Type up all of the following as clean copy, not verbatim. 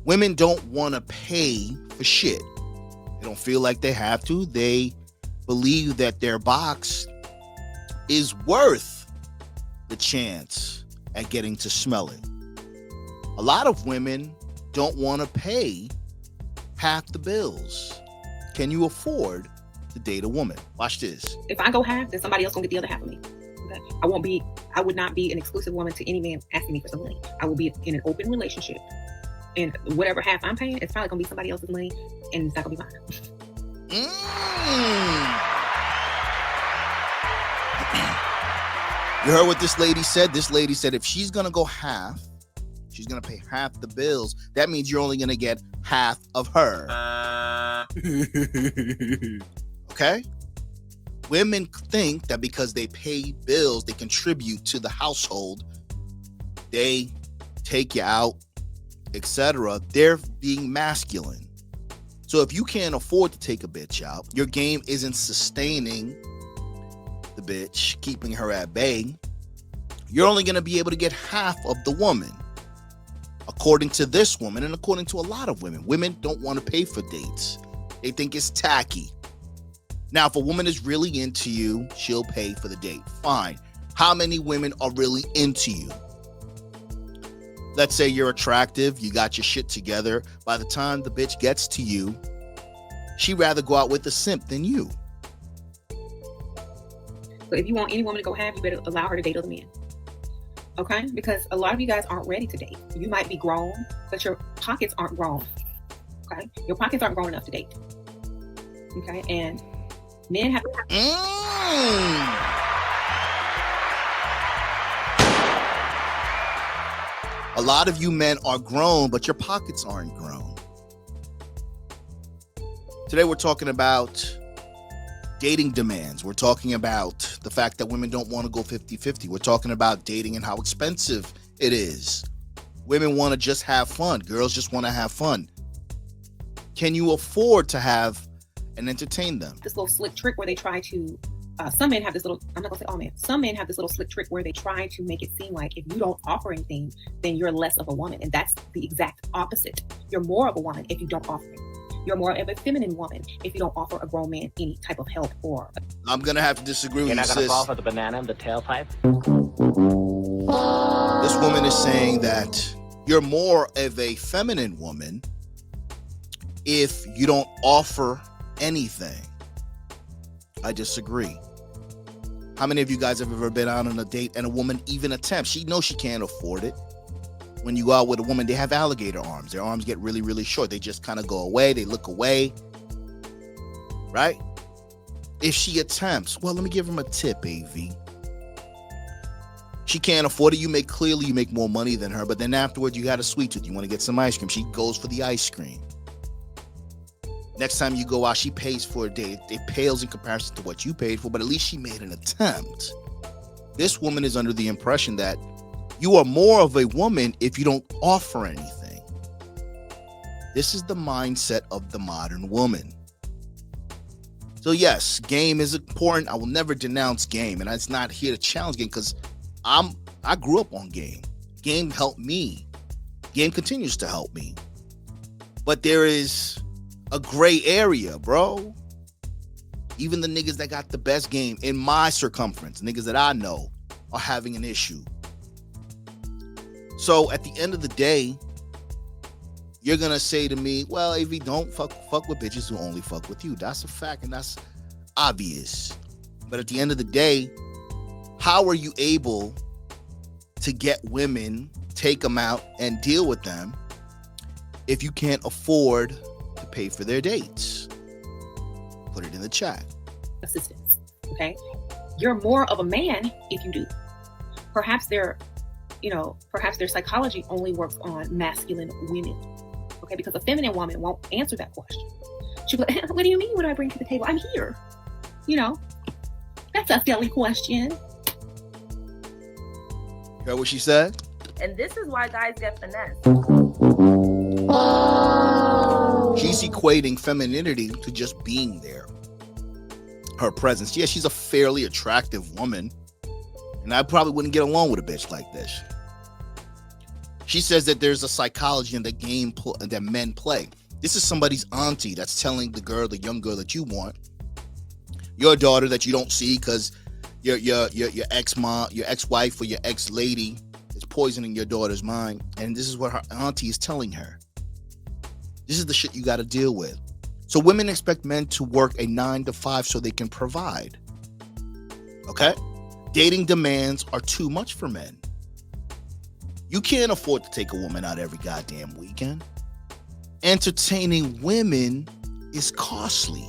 Women don't want to pay for shit. They don't feel like they have to. They believe that their box is worth the chance at getting to smell it. A lot of women don't want to pay half the bills. Can you afford to date a woman? Watch this. If I go half, then somebody else gonna get the other half of me. Okay? I would not be an exclusive woman to any man asking me for some money. I will be in an open relationship. And whatever half I'm paying, it's probably gonna be somebody else's money, and it's not gonna be mine. You heard what this lady said? This lady said if she's gonna go half, she's gonna pay half the bills. That means you're only gonna get half of her. Okay? Women think that because they pay bills, they contribute to the household, they take you out, etc. They're being masculine. So if you can't afford to take a bitch out, your game isn't sustaining the bitch, keeping her at bay, you're only going to be able to get half of the woman. According to this woman, and according to a lot of women, women don't want to pay for dates. They think it's tacky. Now, if a woman is really into you, she'll pay for the date. Fine. How many women are really into you? Let's say you're attractive, you got your shit together. By the time the bitch gets to you, she'd rather go out with a simp than you. So if you want any woman to go half, you better allow her to date other men. Okay? Because a lot of you guys aren't ready to date. You might be grown, but your pockets aren't grown. Okay? Your pockets aren't grown enough to date. Okay? And men have... A lot of you men are grown, but your pockets aren't grown. Today we're talking about dating demands. We're talking about the fact that women don't want to go 50-50. We're talking about dating and how expensive it is. Women want to just have fun. Girls just want to have fun. Can you afford to have and entertain them? This little slick trick where they try to, some men have this little, I'm not gonna say all men, some men have this little slick trick where they try to make it seem like if you don't offer anything, then you're less of a woman. And that's the exact opposite. You're more of a woman if you don't offer anything. You're more of a feminine woman if you don't offer a grown man any type of help or... I'm going to have to disagree with you, You're not going to sis. fall for the banana in the tailpipe? This woman is saying that you're more of a feminine woman if you don't offer anything. I disagree. How many of you guys have ever been out on a date and a woman even attempts? She knows she can't afford it. When you go out with a woman, they have alligator arms. Their arms get really, really short. They just kind of go away. They look away. Right? If she attempts, well, let me give him a tip, AV. She can't afford it. You make more money than her. But then afterwards, you got a sweet tooth. You want to get some ice cream. She goes for the ice cream. Next time you go out, she pays for a date. It pales in comparison to what you paid for, but at least she made an attempt. This woman is under the impression that you are more of a woman if you don't offer anything. This is the mindset of the modern woman. So yes, game is important. I will never denounce game, and it's not here to challenge game because I grew up on game. Game helped me. Game continues to help me. But there is a gray area, bro. Even the niggas that got the best game in my circumference, niggas that I know, are having an issue. So at the end of the day, you're going to say to me, well, AV, don't fuck with bitches who only fuck with you. That's a fact, and that's obvious. But at the end of the day, how are you able to get women, take them out, and deal with them if you can't afford to pay for their dates? Put it in the chat. Assistance, okay? You're more of a man if you do. Perhaps their psychology only works on masculine women, okay? Because a feminine woman won't answer that question. She'll go, what do you mean, what do I bring to the table? I'm here. That's a silly question. Heard what she said? And this is why guys get finessed. She's equating femininity to just being there. Her presence. Yeah, she's a fairly attractive woman. And I probably wouldn't get along with a bitch like this. She says that there's a psychology in the game that men play. This is somebody's auntie that's telling the young girl that you want, your daughter that you don't see because your ex-mom, your ex-wife, or your ex-lady is poisoning your daughter's mind. And this is what her auntie is telling her. This is the shit you got to deal with. So women expect men to work a 9 to 5 so they can provide. Okay? Dating demands are too much for men. You can't afford to take a woman out every goddamn weekend. Entertaining women is costly.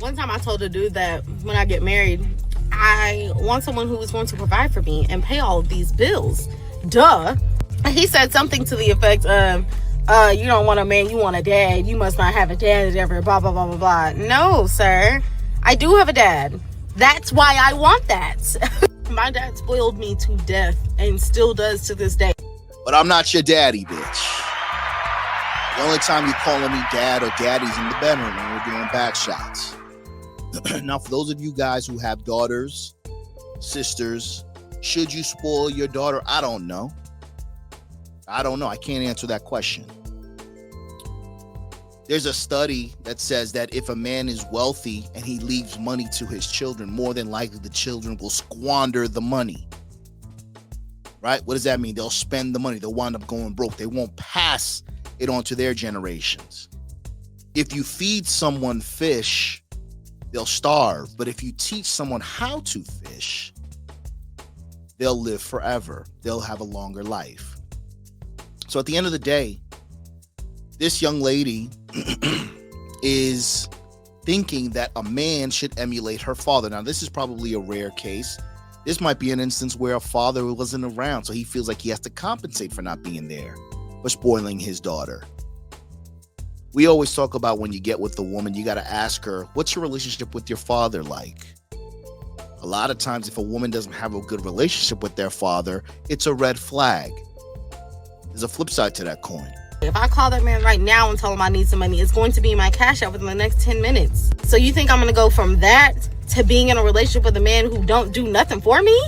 One time I told a dude that when I get married, I want someone who is going to provide for me and pay all of these bills. Duh. He said something to the effect of, you don't want a man, you want a dad. You must not have a dad ever, blah, blah, blah, blah, blah. No, sir. I do have a dad. That's why I want that. My dad spoiled me to death and still does to this day. But I'm not your daddy, bitch. The only time you calling me dad or daddy's in the bedroom when we're doing back shots. Now, for those of you guys who have daughters, sisters, should you spoil your daughter? I don't know. I can't answer that question. There's a study that says that if a man is wealthy and he leaves money to his children, more than likely the children will squander the money. Right? What does that mean? They'll spend the money. They'll wind up going broke. They won't pass it on to their generations. If you feed someone fish, they'll starve. But if you teach someone how to fish, they'll live forever. They'll have a longer life. So at the end of the day, this young lady is thinking that a man should emulate her father. Now, this is probably a rare case. This might be an instance where a father wasn't around, so he feels like he has to compensate for not being there, for spoiling his daughter. We always talk about when you get with a woman, you got to ask her, what's your relationship with your father like? A lot of times, if a woman doesn't have a good relationship with their father, it's a red flag. There's a flip side to that coin. If I call that man right now and tell him I need some money, it's going to be in my cash out within the next 10 minutes. So you think I'm going to go from that to being in a relationship with a man who don't do nothing for me?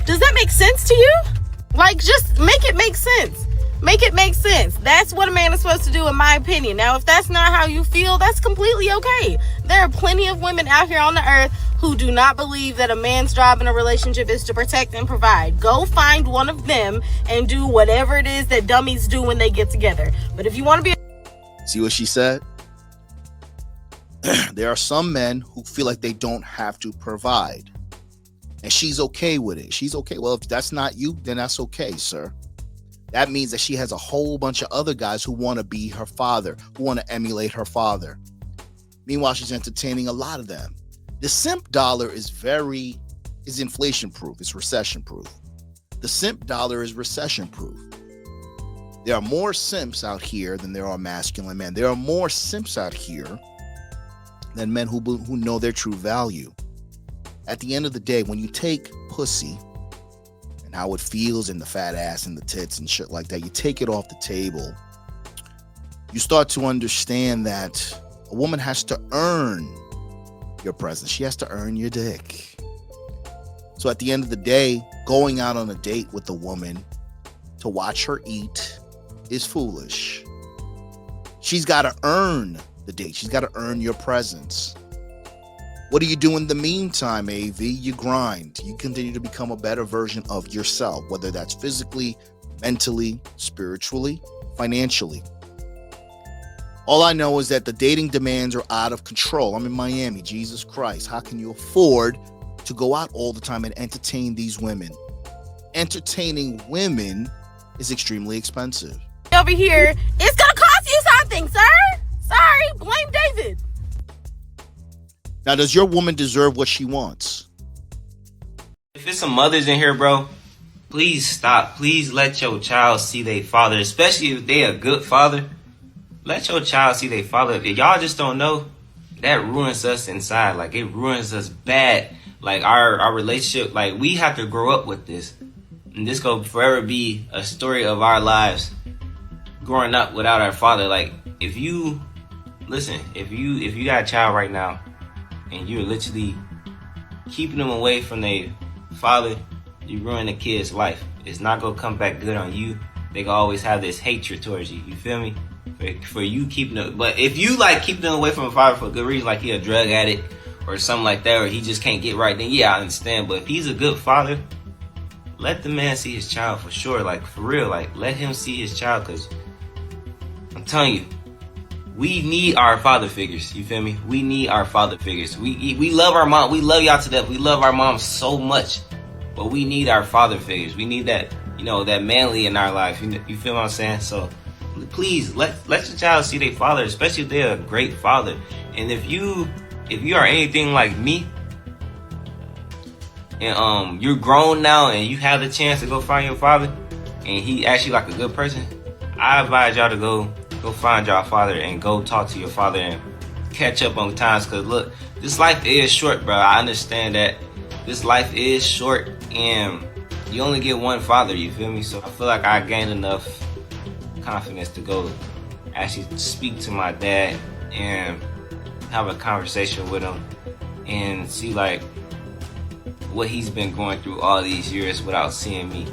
Does that make sense to you? Like, just make it make sense. Make it make sense. That's what a man is supposed to do, in my opinion. Now, if that's not how you feel, that's completely okay. There are plenty of women out here on the earth who do not believe that a man's job in a relationship is to protect and provide. Go find one of them and do whatever it is that dummies do when they get together. But if you want to be... See what she said? There are some men who feel like they don't have to provide. And she's okay with it. She's okay. Well, if that's not you, then that's okay, sir. That means that she has a whole bunch of other guys who want to be her father, who want to emulate her father. Meanwhile, she's entertaining a lot of them. The simp dollar is inflation proof. It's recession proof. The simp dollar is recession proof. There are more simps out here than there are masculine men. There are more simps out here than men who know their true value. At the end of the day, when you take pussy and how it feels in the fat ass and the tits and shit like that, you take it off the table, you start to understand that a woman has to earn your presence. She has to earn your dick. So at the end of the day, going out on a date with a woman to watch her eat is foolish. She's got to earn the date. She's got to earn your presence. What do you do in the meantime, AV? You grind. You continue to become a better version of yourself, whether that's physically, mentally, spiritually, financially. All I know is that the dating demands are out of control. I'm in Miami. Jesus Christ. How can you afford to go out all the time and entertain these women? Entertaining women is extremely expensive. Over here, it's going to cost you something, sir. Sorry, blame David. Now, does your woman deserve what she wants? If it's some mothers in here, bro, please stop. Please let your child see their father, especially if they a good father. Let your child see their father. If y'all just don't know, that ruins us inside. Like, it ruins us bad. Like, our relationship, like, we have to grow up with this. And this will forever be a story of our lives growing up without our father. Like, if you got a child right now and you're literally keeping them away from their father, you ruin the kid's life. It's not gonna come back good on you. They gonna always have this hatred towards you. You feel me? For you keeping it, but if you like keeping them away from a father for a good reason, like he a drug addict or something like that, or he just can't get right, then yeah, I understand. But if he's a good father, let the man see his child for sure. Like for real, like let him see his child, cause I'm telling you, we need our father figures. You feel me? We need our father figures. We love our mom. We love y'all to death. We love our moms so much, but we need our father figures. We need that, that manly in our life. You feel what I'm saying? So please let your child see their father, especially if they're a great father. And if you are anything like me, and you're grown now and you have the chance to go find your father, and he actually like a good person, I advise y'all to go find y'all father and go talk to your father and catch up on times. Cause look, this life is short, bro. I understand that this life is short and you only get one father. You feel me? So I feel like I gained enough confidence to go actually speak to my dad and have a conversation with him and see like what he's been going through all these years without seeing me.